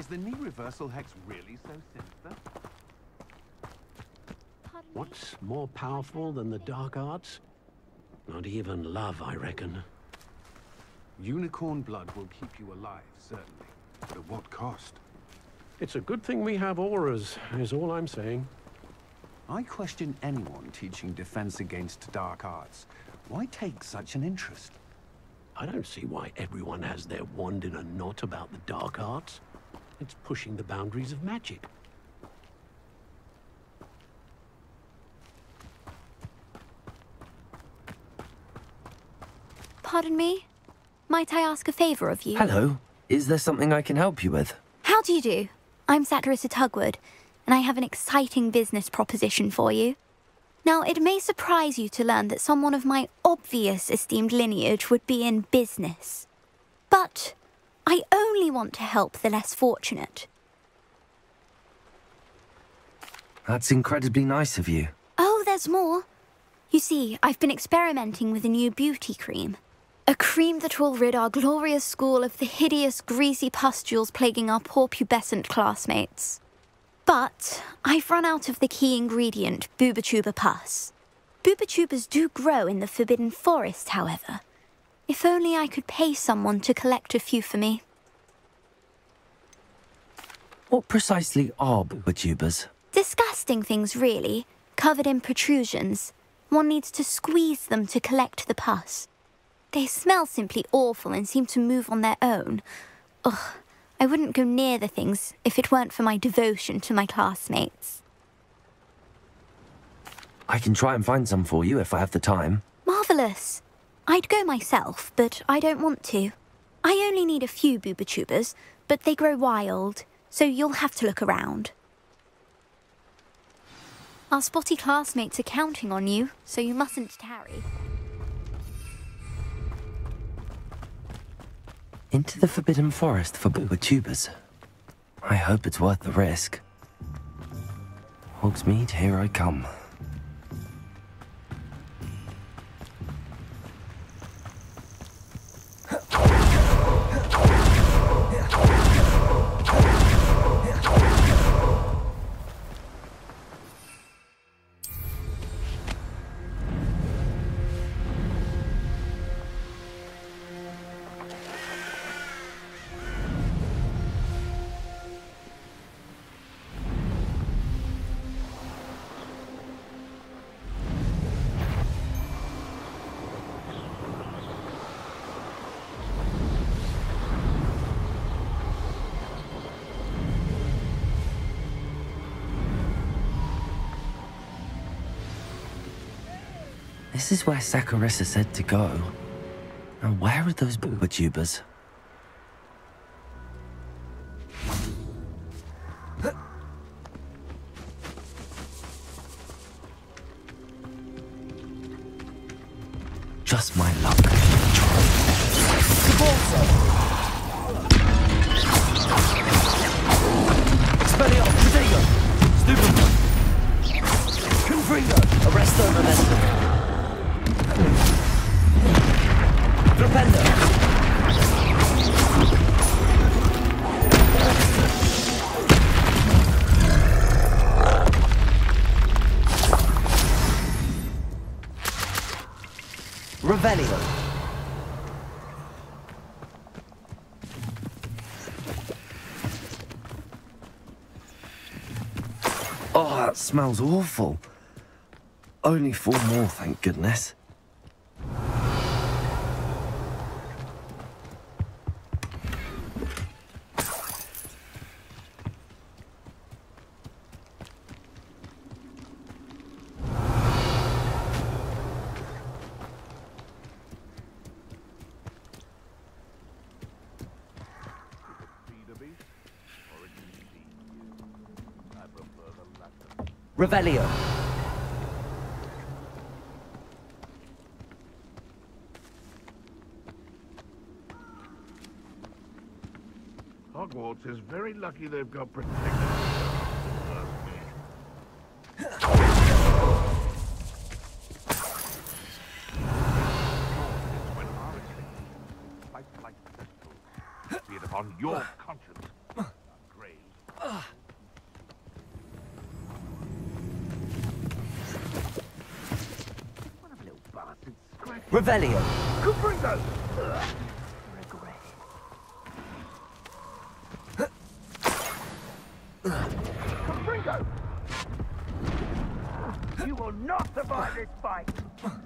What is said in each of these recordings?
Is the knee reversal hex really so sinister? What's more powerful than the dark arts? Not even love, I reckon. Unicorn blood will keep you alive, certainly. But at what cost? It's a good thing we have auras, is all I'm saying. I question anyone teaching defense against dark arts. Why take such an interest? I don't see why everyone has their wand in a knot about the dark arts. It's pushing the boundaries of magic. Pardon me? Might I ask a favor of you? Hello. Is there something I can help you with? How do you do? I'm Satirissa Tugwood, and I have an exciting business proposition for you. Now, it may surprise you to learn that someone of my obvious esteemed lineage would be in business. But I only want to help the less fortunate. That's incredibly nice of you. Oh, there's more. You see, I've been experimenting with a new beauty cream. A cream that will rid our glorious school of the hideous, greasy pustules plaguing our poor pubescent classmates. But I've run out of the key ingredient, Bubotuber pus. Bubotubers do grow in the Forbidden Forest, however. If only I could pay someone to collect a few for me. What precisely are Bubotubers? Disgusting things, really, covered in protrusions. One needs to squeeze them to collect the pus. They smell simply awful and seem to move on their own. Ugh, I wouldn't go near the things if it weren't for my devotion to my classmates. I can try and find some for you if I have the time. Marvellous. I'd go myself, but I don't want to. I only need a few Bubotubers, but they grow wild, so you'll have to look around. Our spotty classmates are counting on you, so you mustn't tarry. Into the Forbidden Forest for Bubotubers. I hope it's worth the risk. Hogsmeade, here I come. This is where Satirissa said to go. Now where are those Bubotubers? Just my luck. Expelliarmus, Protego! Stupid! Confringo! Arresto Momentum! Propendo! Revelio! Oh, that smells awful. Only 4 more, thank goodness. Revelio. Hogwarts is very lucky they've got protectors. Be it upon your conscience. Revelio. Confringo! Confringo! You will not survive this fight!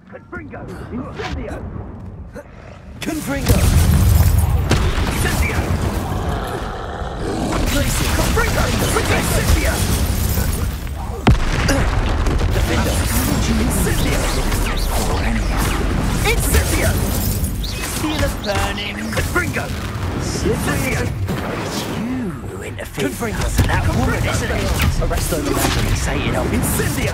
Confringo! Incendio! Confringo. Incendio! Crucio. Confringo! Incendio! Defender. Incendio! Incendio! Feel of burning. Confringo! Incendio! You interfered with us and that woman, isn't it? Arresto the man and say it up. Incendio!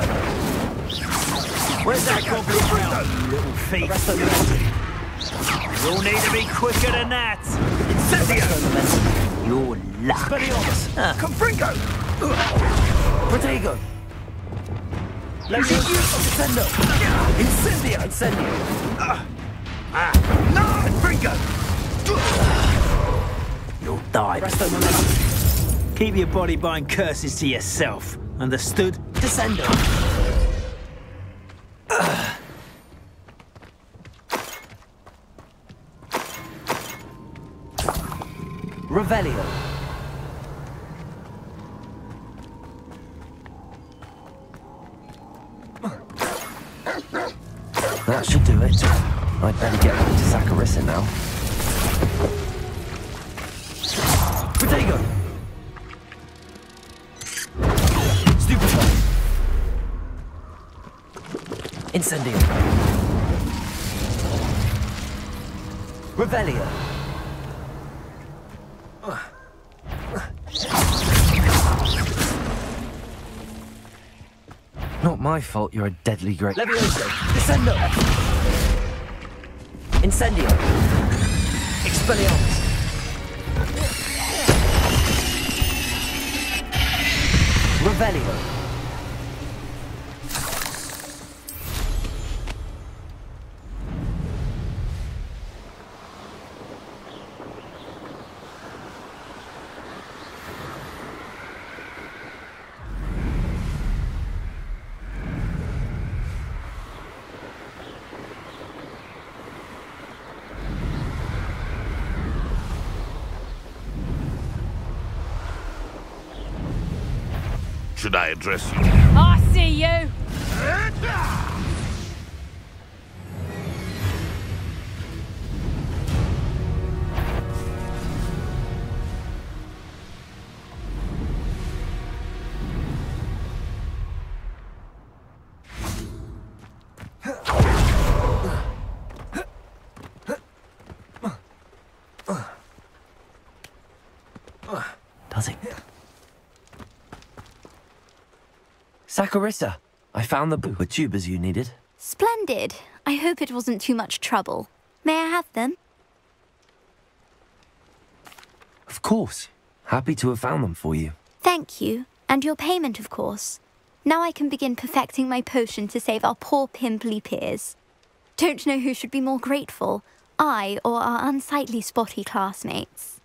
Where's that goblin now, you little thief? Arresto the man. You'll need to be quicker than that! Incendio! Incendio! Your luck. Confringo! Protego. Defendo. Incendio! Incendio. No! Confringo! You'll die. Presto momentum. Keep your body buying curses to yourself. Understood? Descendo. Revelio. That should do it. I'd better get back to Saccharissa now. Protego! Stupefy! Incendio! Revelio! Not my fault you're a deadly great... Levioso! Descendo! Incendio! Expelliarmus! Revelio! Should I address you? I see you! Does it? Saccharissa, I found the Bubotubers you needed. Splendid. I hope it wasn't too much trouble. May I have them? Of course. Happy to have found them for you. Thank you. And your payment, of course. Now I can begin perfecting my potion to save our poor pimply peers. Don't know who should be more grateful, I or our unsightly spotty classmates.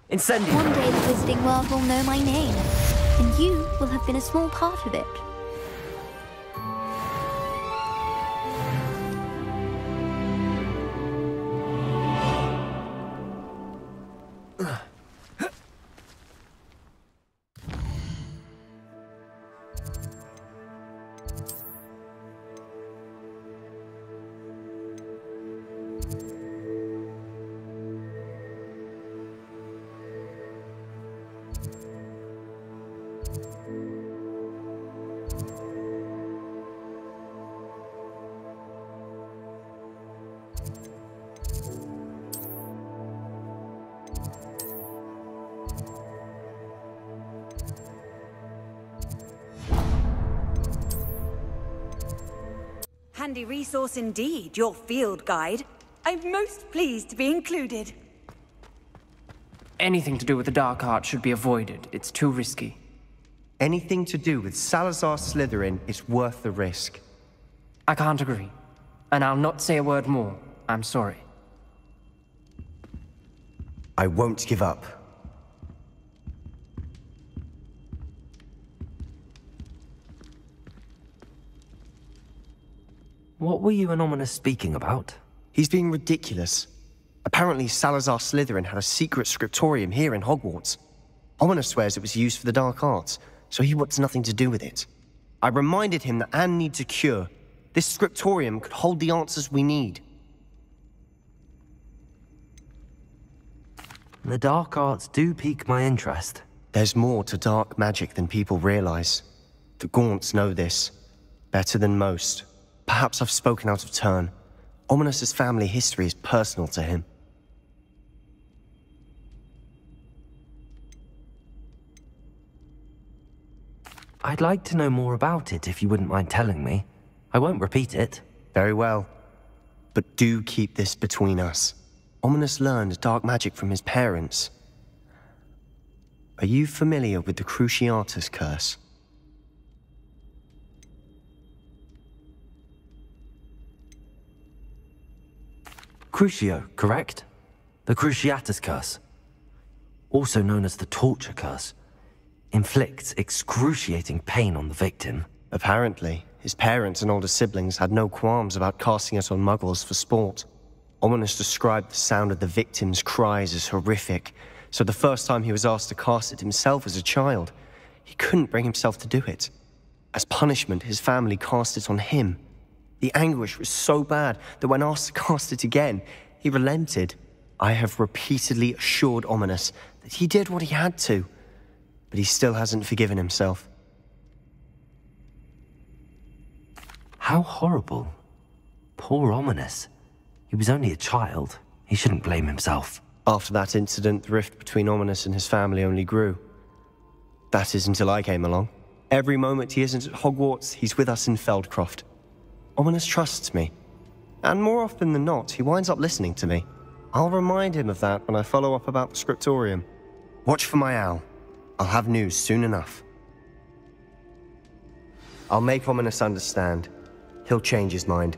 Incendio! One day the Wizarding world will know my name, and you will have been a small part of it. Handy resource indeed, your field guide. I'm most pleased to be included. Anything to do with the dark art should be avoided. It's too risky. Anything to do with Salazar Slytherin is worth the risk. I can't agree. And I'll not say a word more. I'm sorry. I won't give up. What were you and Ominous speaking about? He's being ridiculous. Apparently, Salazar Slytherin had a secret scriptorium here in Hogwarts. Ominous swears it was used for the dark arts, so he wants nothing to do with it. I reminded him that Anne needs a cure. This scriptorium could hold the answers we need. The dark arts do pique my interest. There's more to dark magic than people realize. The Gaunts know this. Better than most. Perhaps I've spoken out of turn. Ominous's family history is personal to him. I'd like to know more about it if you wouldn't mind telling me. I won't repeat it. Very well. But do keep this between us. Ominous learned dark magic from his parents. Are you familiar with the Cruciatus curse? Crucio, correct? The Cruciatus curse. Also known as the torture curse. Inflicts excruciating pain on the victim. Apparently, his parents and older siblings had no qualms about casting it on muggles for sport. Ominous described the sound of the victim's cries as horrific, so the first time he was asked to cast it himself as a child, he couldn't bring himself to do it. As punishment, his family cast it on him. The anguish was so bad that when asked to cast it again, he relented. I have repeatedly assured Ominous that he did what he had to, but he still hasn't forgiven himself. How horrible. Poor Ominous. He was only a child. He shouldn't blame himself. After that incident, the rift between Ominous and his family only grew. That is until I came along. Every moment he isn't at Hogwarts, he's with us in Feldcroft. Ominous trusts me. And more often than not, he winds up listening to me. I'll remind him of that when I follow up about the scriptorium. Watch for my owl. I'll have news soon enough. I'll make Ominous understand. He'll change his mind.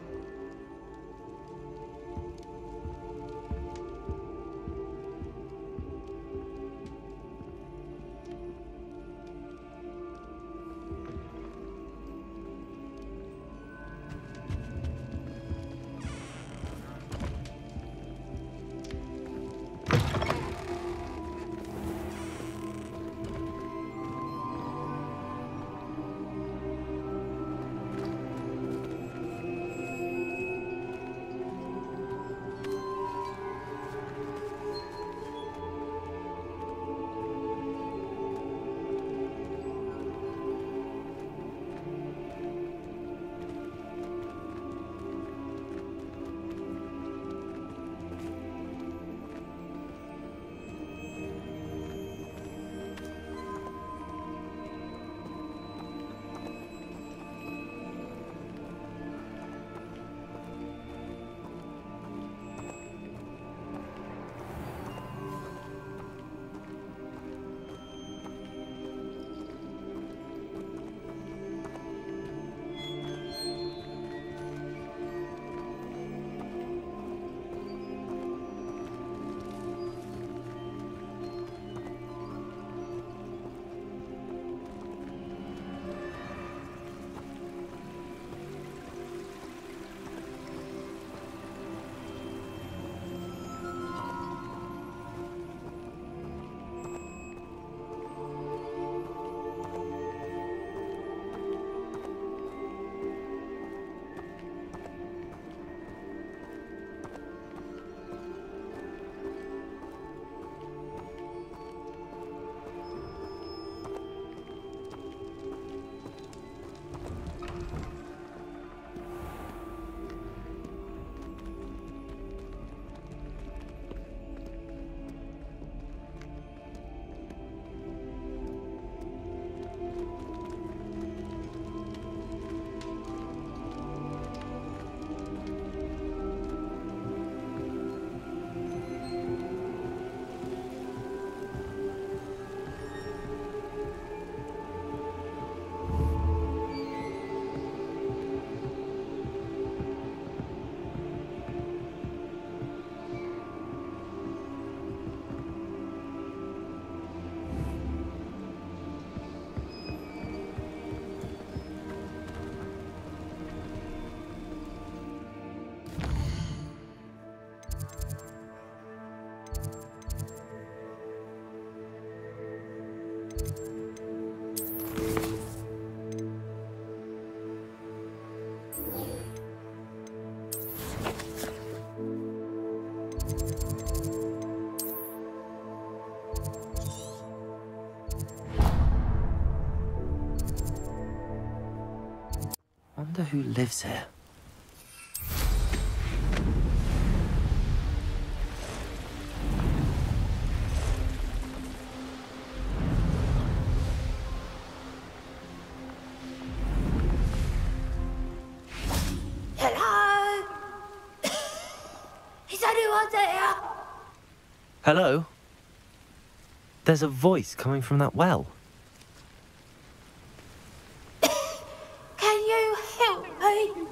Wonder who lives here. Hello? Is anyone there? Hello? There's a voice coming from that well. Can you help me?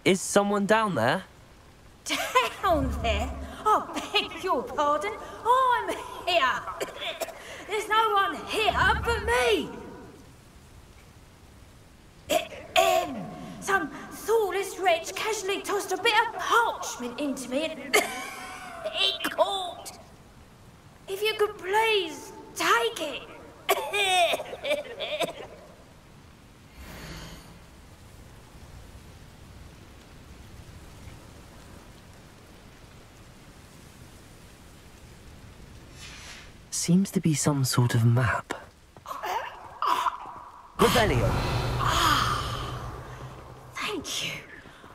Is someone down there? Down there? I beg your pardon. I'm here. There's no one here but me. Some thoughtless wretch casually tossed a bit of parchment into me and it caught. If you could please take it. Seems to be some sort of map. Revelio. Thank you.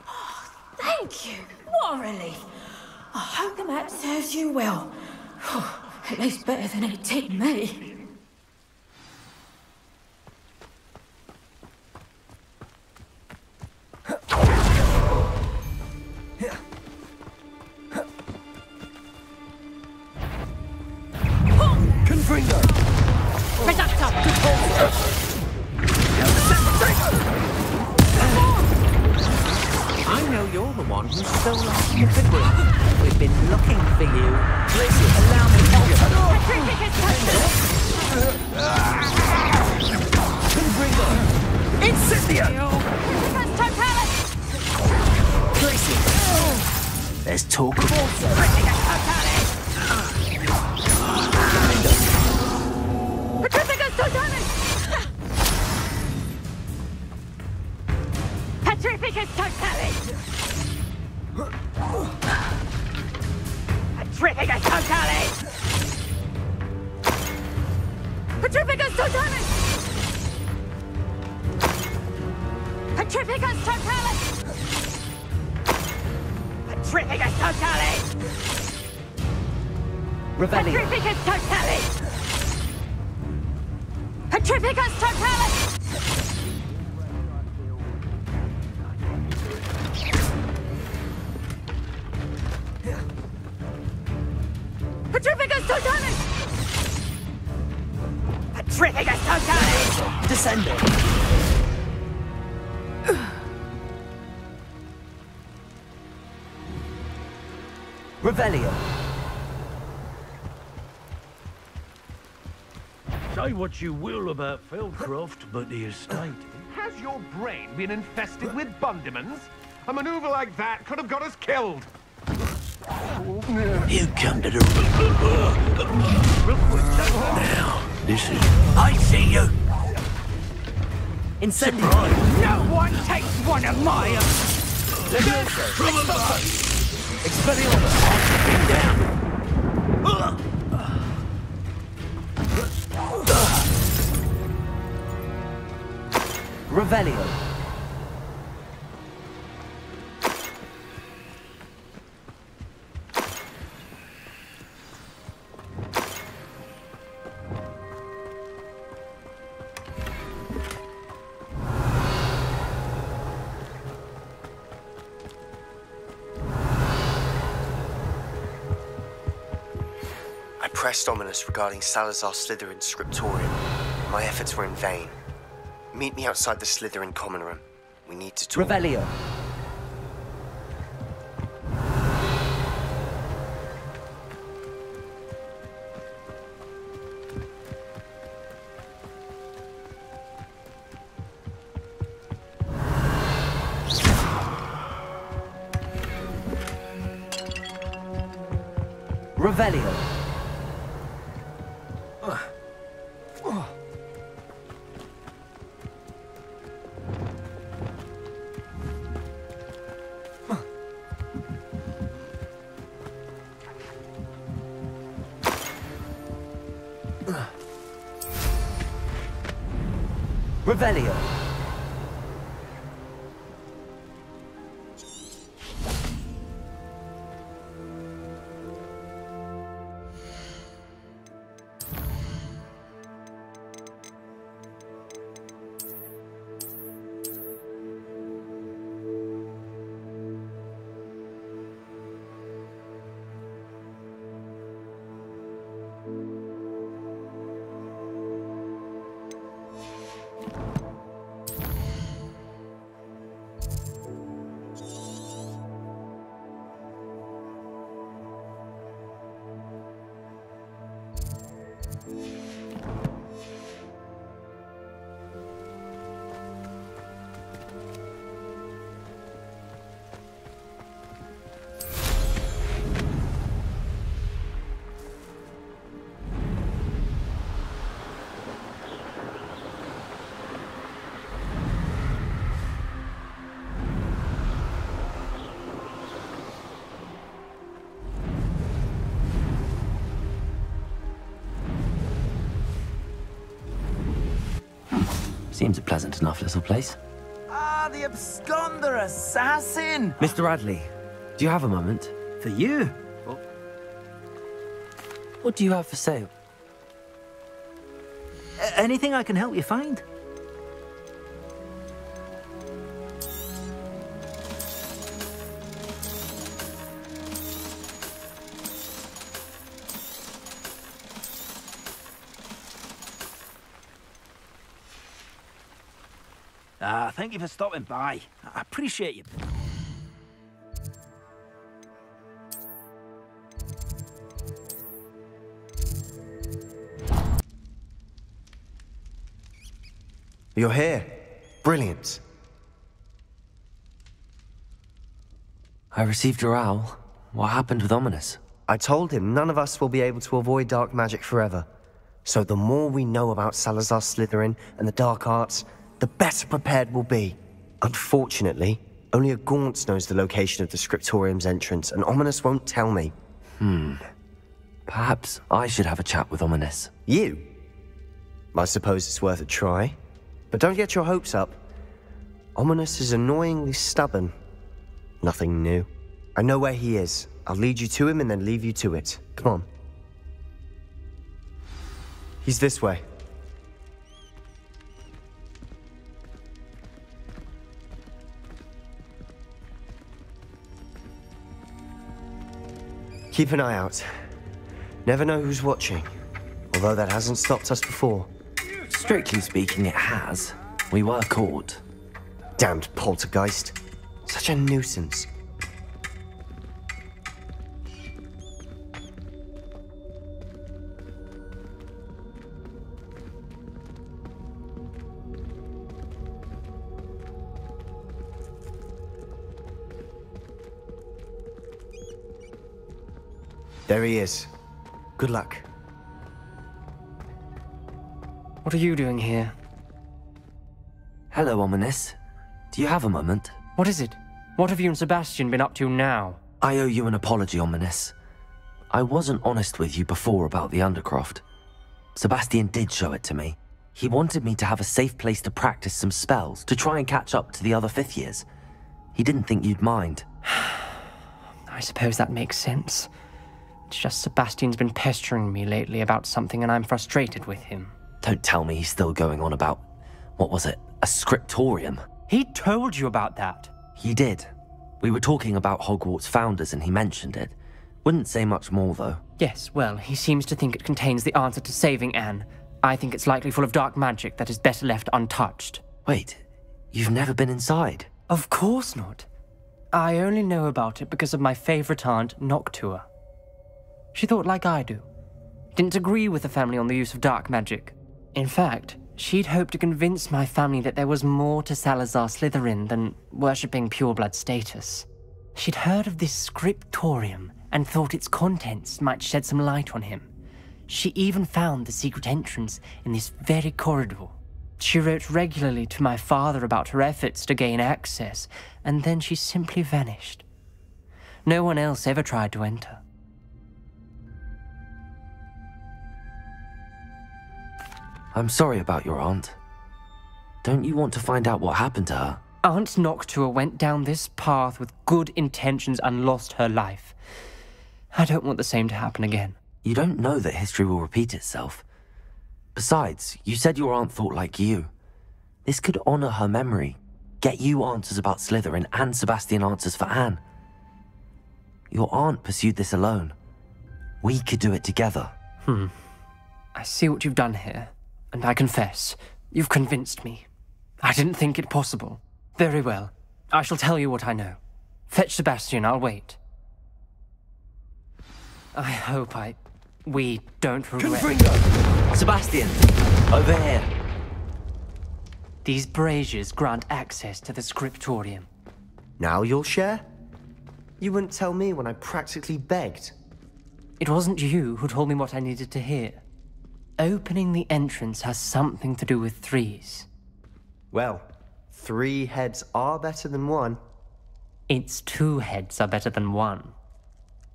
Oh, thank you. What a relief. I hope the map serves you well. At least better than it did me. Confringo! Reductor! I know you're the one who stole our stupid wheel. We've been looking for you. Listen, allow me to Confringo! Incendio! There's talk of Petrificus totalis! Petrificus totalis! Petrificus totalis! Petrificus totalis! Petrificus totalis! Petrificus totalis! Revelio. Petrificus totalis! Petrificus totalis! Petrificus totalis! Petrificus totalis! Descending. Revelio. Say what you will about Feldcroft, but the estate... Has your brain been infested with bundimans? A maneuver like that could have got us killed. You come to the... Now, this is... I see you! Incendio. No one takes one of my... Expelliarmus. Down. Revelio. I pressed ominous regarding Salazar Slytherin's scriptorium. My efforts were in vain. Meet me outside the Slytherin common room. We need to talk. Revelio. Revelio. Revelio. Seems a pleasant enough little place. Ah, the absconder assassin! Mr. Radley, do you have a moment? For you? What do you have for sale? Anything I can help you find? Thank you for stopping by. I appreciate you. You're here. Brilliant. I received your owl. What happened with Ominous? I told him none of us will be able to avoid dark magic forever. So the more we know about Salazar Slytherin and the dark arts, the better prepared we'll be. Unfortunately, only a Gaunt knows the location of the Scriptorium's entrance, and Ominous won't tell me. Perhaps I should have a chat with Ominous. You? I suppose it's worth a try. But don't get your hopes up. Ominous is annoyingly stubborn. Nothing new. I know where he is. I'll lead you to him and then leave you to it. Come on. He's this way. Keep an eye out. Never know who's watching. Although that hasn't stopped us before. Strictly speaking, it has. We were caught. Damned poltergeist. Such a nuisance. There he is. Good luck. What are you doing here? Hello, Ominous. Do you have a moment? What is it? What have you and Sebastian been up to now? I owe you an apology, Ominous. I wasn't honest with you before about the Undercroft. Sebastian did show it to me. He wanted me to have a safe place to practice some spells, to try and catch up to the other fifth years. He didn't think you'd mind. I suppose that makes sense. It's just Sebastian's been pestering me lately about something and I'm frustrated with him. Don't tell me he's still going on about, what was it, a scriptorium? He told you about that. He did. We were talking about Hogwarts founders and he mentioned it. Wouldn't say much more, though. Yes, well, he seems to think it contains the answer to saving Anne. I think it's likely full of dark magic that is better left untouched. Wait, you've never been inside? Of course not. I only know about it because of my favorite aunt, Noctua. She thought like I do. Didn't agree with the family on the use of dark magic. In fact, she'd hoped to convince my family that there was more to Salazar Slytherin than worshipping pureblood status. She'd heard of this scriptorium and thought its contents might shed some light on him. She even found the secret entrance in this very corridor. She wrote regularly to my father about her efforts to gain access, and then she simply vanished. No one else ever tried to enter. I'm sorry about your aunt. Don't you want to find out what happened to her? Aunt Noctua went down this path with good intentions and lost her life. I don't want the same to happen again. You don't know that history will repeat itself. Besides, you said your aunt thought like you. This could honor her memory, get you answers about Slytherin and Sebastian answers for Anne. Your aunt pursued this alone. We could do it together. I see what you've done here. And I confess, you've convinced me. I didn't think it possible. Very well. I shall tell you what I know. Fetch Sebastian, I'll wait. I hope we don't regret... Confringo! Sebastian! Over here! These braziers grant access to the scriptorium. Now you'll share? You wouldn't tell me when I practically begged. It wasn't you who told me what I needed to hear. Opening the entrance has something to do with threes. Well, 3 heads are better than 1. Its 2 heads are better than 1.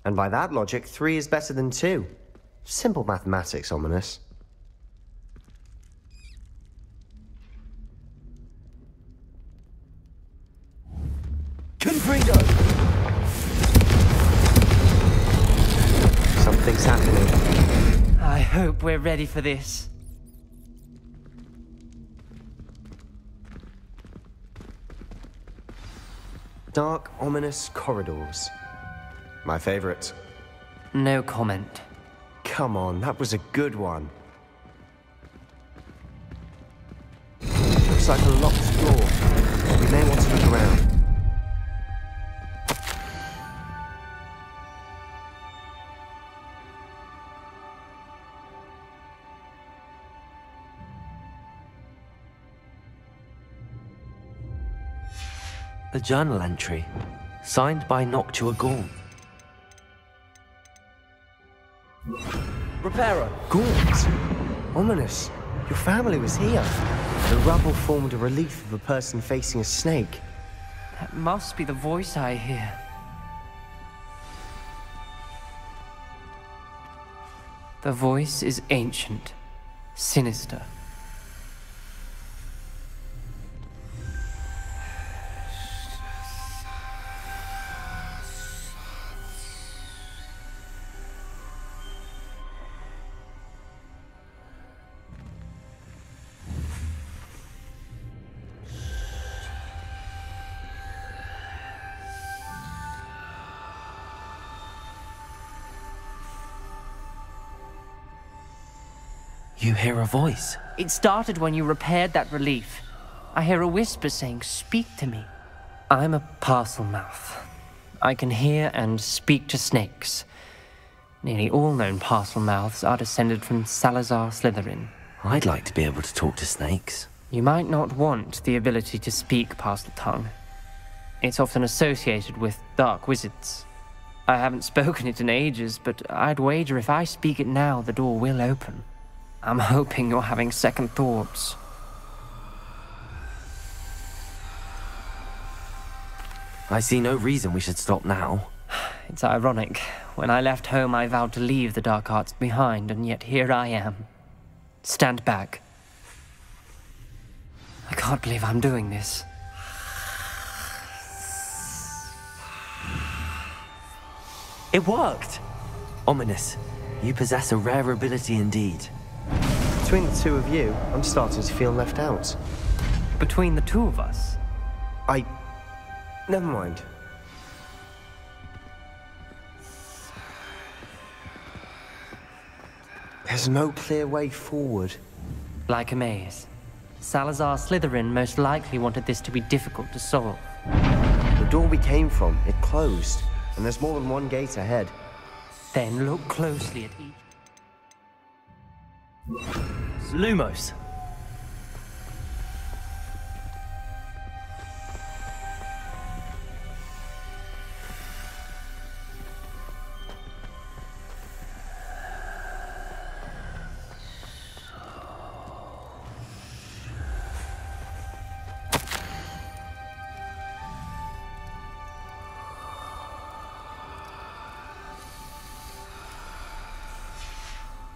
And by that logic, 3 is better than 2. Simple mathematics, Ominous. Confringo! Something's happening. I hope we're ready for this. Dark, ominous corridors. My favorite. No comment. Come on, that was a good one. Looks like a locked door. We may want to look around. A journal entry, signed by Noctua Gaunt. Reparo! Gaunt! Ominous. Your family was here. The rubble formed a relief of a person facing a snake. That must be the voice I hear. The voice is ancient, sinister. You hear a voice. It started when you repaired that relief. I hear a whisper saying, "Speak to me." I'm a parcel mouth. I can hear and speak to snakes. Nearly all known parcel mouths are descended from Salazar Slytherin. I'd like to be able to talk to snakes. You might not want the ability to speak parcel tongue. It's often associated with dark wizards. I haven't spoken it in ages, but I'd wager if I speak it now, the door will open. I'm hoping you're having second thoughts. I see no reason we should stop now. It's ironic. When I left home, I vowed to leave the dark arts behind, and yet here I am. Stand back. I can't believe I'm doing this. It worked! Ominous, you possess a rare ability indeed. Between the two of you, I'm starting to feel left out. Between the two of us? Never mind. There's no clear way forward. Like a maze. Salazar Slytherin most likely wanted this to be difficult to solve. The door we came from, it closed, and there's more than one gate ahead. Then look closely at each. Lumos.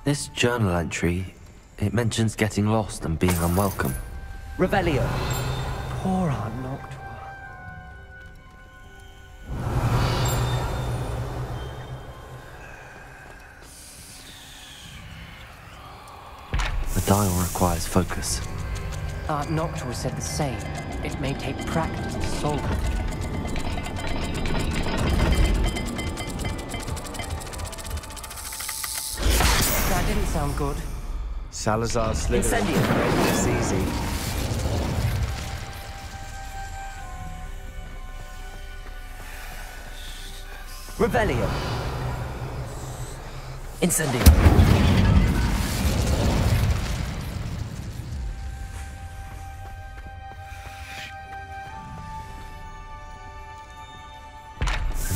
This journal entry, it mentions getting lost and being unwelcome. Revelio. Poor Aunt Noctua. The dial requires focus. Aunt Noctua said the same. It may take practice to solve it. That didn't sound good. Salazar Slytherin. It's easy. Revelio. Incendio.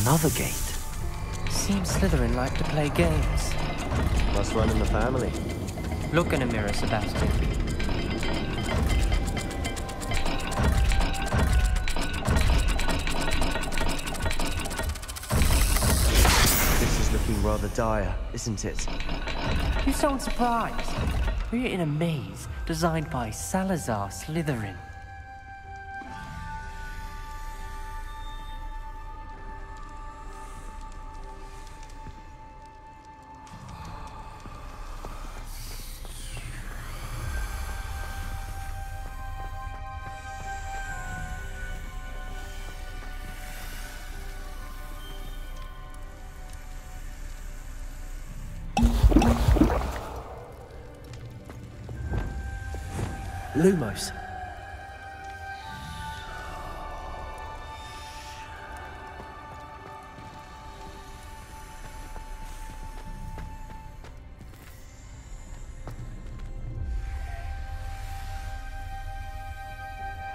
Another gate. Seems Slytherin like to play games. Must run in the family. Look in a mirror, Sebastian. This is looking rather dire, isn't it? You sound surprised. We're in a maze designed by Salazar Slytherin. Lumos.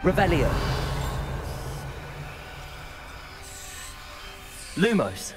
Revelio. Lumos.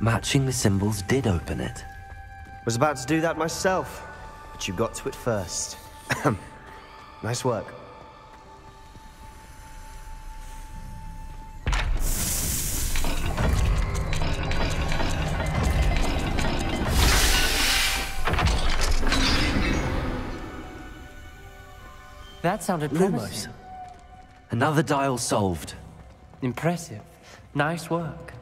Matching the symbols did open it. Was about to do that myself, but you got to it first. Nice work. That sounded promising. Another dial solved. Impressive. Nice work.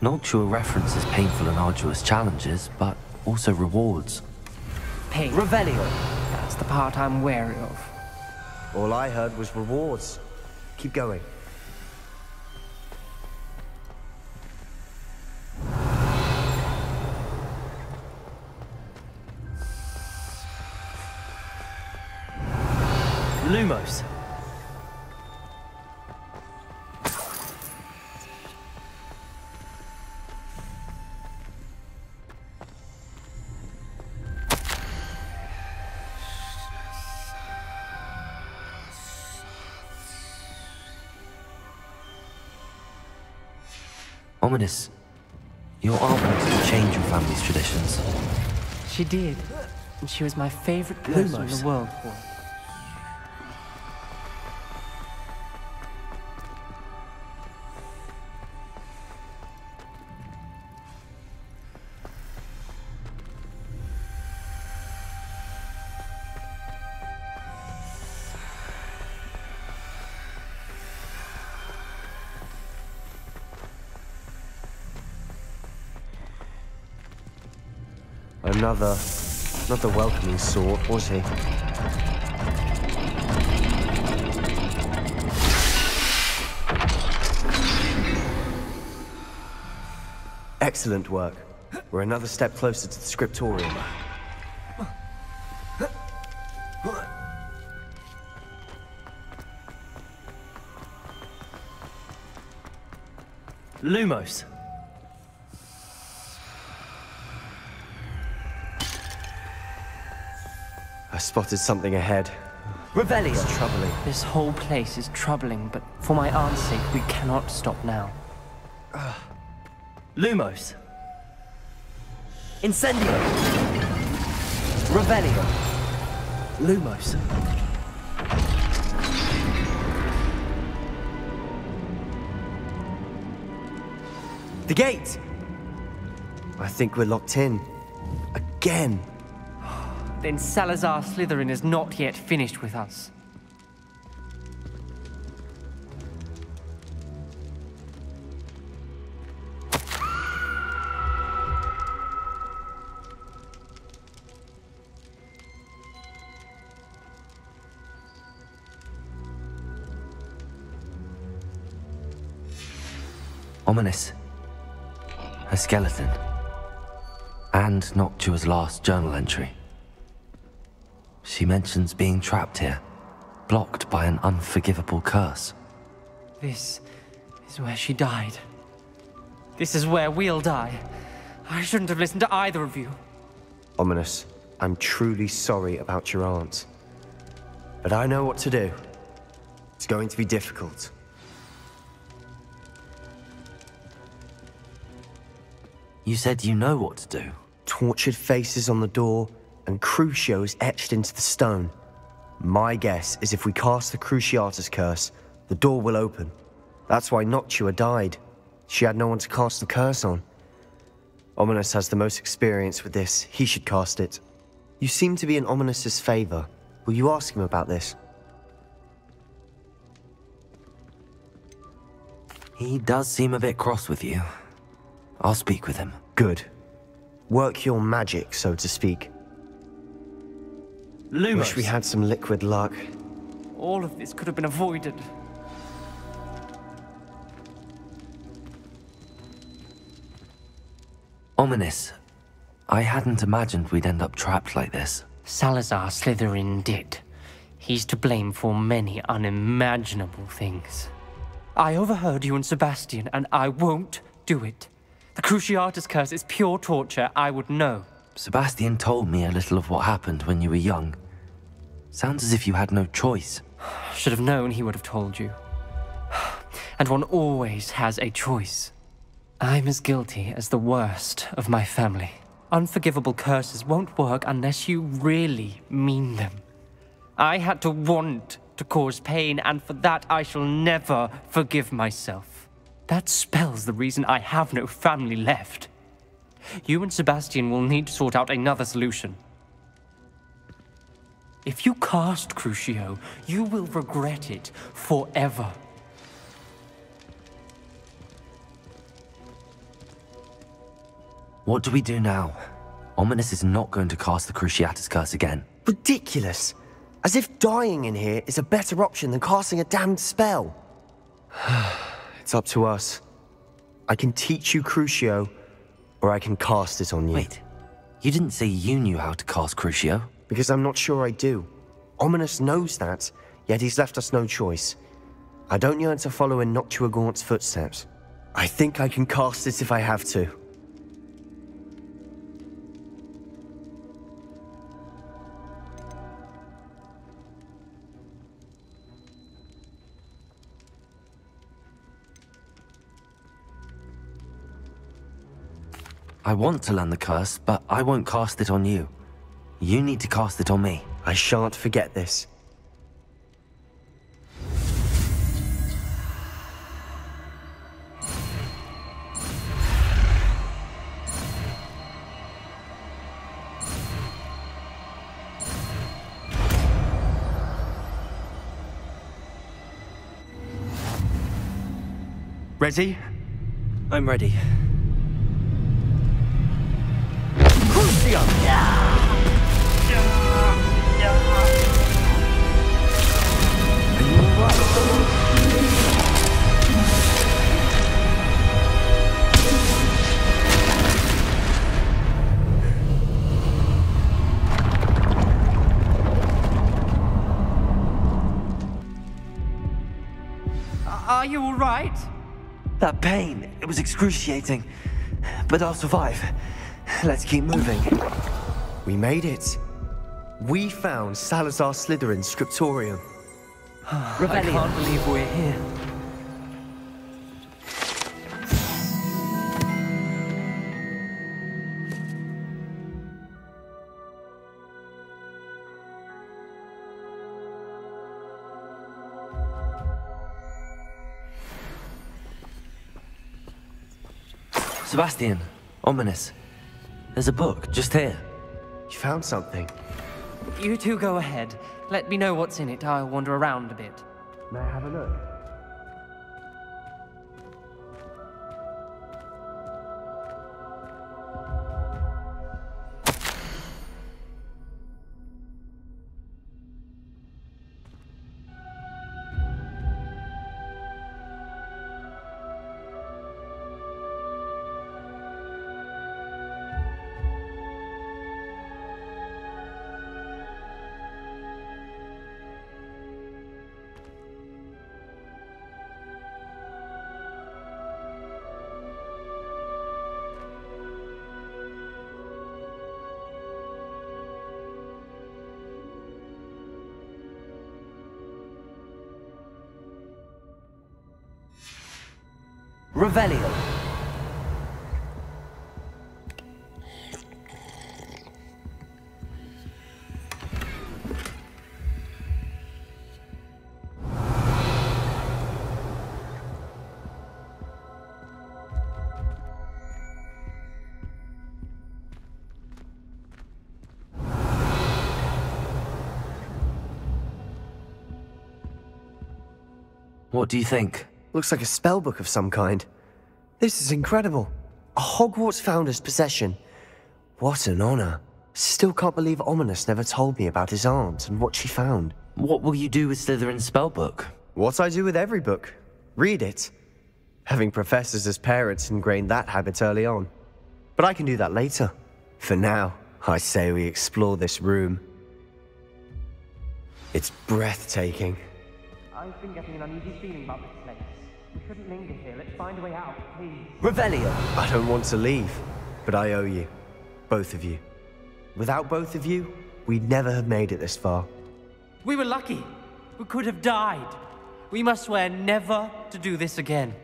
Noctua references painful and arduous challenges, but also rewards. Pain. Revelio. That's the part I'm wary of. All I heard was rewards. Keep going. Lumos. Ominous. Your aunt wanted to change your family's traditions. She did. And she was my favorite person in the world for it. Not the welcoming sort, was he? Excellent work. We're another step closer to the scriptorium. Lumos. I spotted something ahead. Revelio. It's troubling. This whole place is troubling, but for my aunt's sake, we cannot stop now. Lumos. Incendio. Revelio. Lumos. The gate! I think we're locked in. Again. Then Salazar Slytherin is not yet finished with us. Ominous. A skeleton. And Noctua's last journal entry. She mentions being trapped here, blocked by an unforgivable curse. This is where she died. This is where we'll die. I shouldn't have listened to either of you. Ominous, I'm truly sorry about your aunt. But I know what to do. It's going to be difficult. You said you know what to do. Tortured faces on the door, and Crucio is etched into the stone. My guess is if we cast the Cruciatus curse, the door will open. That's why Noctua died. She had no one to cast the curse on. Ominous has the most experience with this. He should cast it. You seem to be in Ominous's favor. Will you ask him about this? He does seem a bit cross with you. I'll speak with him. Good. Work your magic, so to speak. Lumos. Wish we had some liquid luck. All of this could have been avoided. Ominous. I hadn't imagined we'd end up trapped like this. Salazar Slytherin did. He's to blame for many unimaginable things. I overheard you and Sebastian, and I won't do it. The Cruciatus curse is pure torture, I would know. Sebastian told me a little of what happened when you were young. Sounds as if you had no choice. Should have known he would have told you. And one always has a choice. I'm as guilty as the worst of my family. Unforgivable curses won't work unless you really mean them. I had to want to cause pain, and for that I shall never forgive myself. That spells the reason I have no family left. You and Sebastian will need to sort out another solution. If you cast Crucio, you will regret it forever. What do we do now? Ominous is not going to cast the Cruciatus curse again. Ridiculous! As if dying in here is a better option than casting a damned spell. It's up to us. I can teach you Crucio, or I can cast it on you. Wait, you didn't say you knew how to cast Crucio? Because I'm not sure I do. Ominous knows that, yet he's left us no choice. I don't yearn to follow in Noctua Gaunt's footsteps. I think I can cast it if I have to. I want to learn the curse, but I won't cast it on you. You need to cast it on me. I shan't forget this. Ready? I'm ready. Are you all right? That pain, it was excruciating. But I'll survive. Let's keep moving. We made it. We found Salazar Slytherin's scriptorium. I can't believe we're here. Sebastian, Ominous. There's a book just here. You found something. You two go ahead. Let me know what's in it. I'll wander around a bit. May I have a look? Revelio. What do you think? Looks like a spellbook of some kind. This is incredible. A Hogwarts founder's possession. What an honor. Still can't believe Ominous never told me about his aunt and what she found. What will you do with Slytherin's spellbook? What I do with every book. Read it. Having professors as parents ingrained that habit early on. But I can do that later. For now, I say we explore this room. It's breathtaking. I've been getting an uneasy feeling about this place. We shouldn't linger here. Let's find a way out, please. Revelio. I don't want to leave, but I owe you. Both of you. Without both of you, we'd never have made it this far. We were lucky. We could have died. We must swear never to do this again.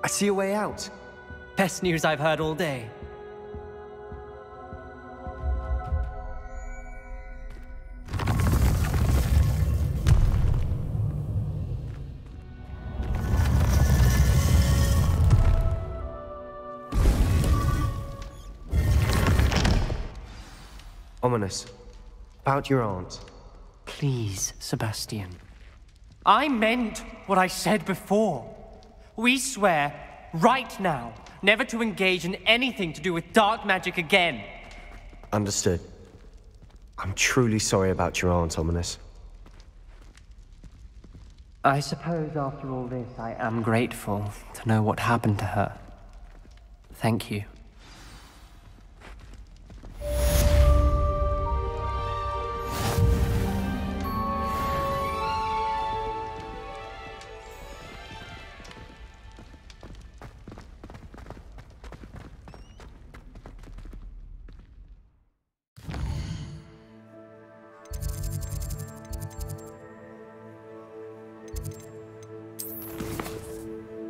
I see a way out. Best news I've heard all day. Ominous. About your aunt. Please, Sebastian. I meant what I said before. We swear, right now, never to engage in anything to do with dark magic again. Understood. I'm truly sorry about your aunt, Ominous. I suppose after all this, I am grateful to know what happened to her. Thank you.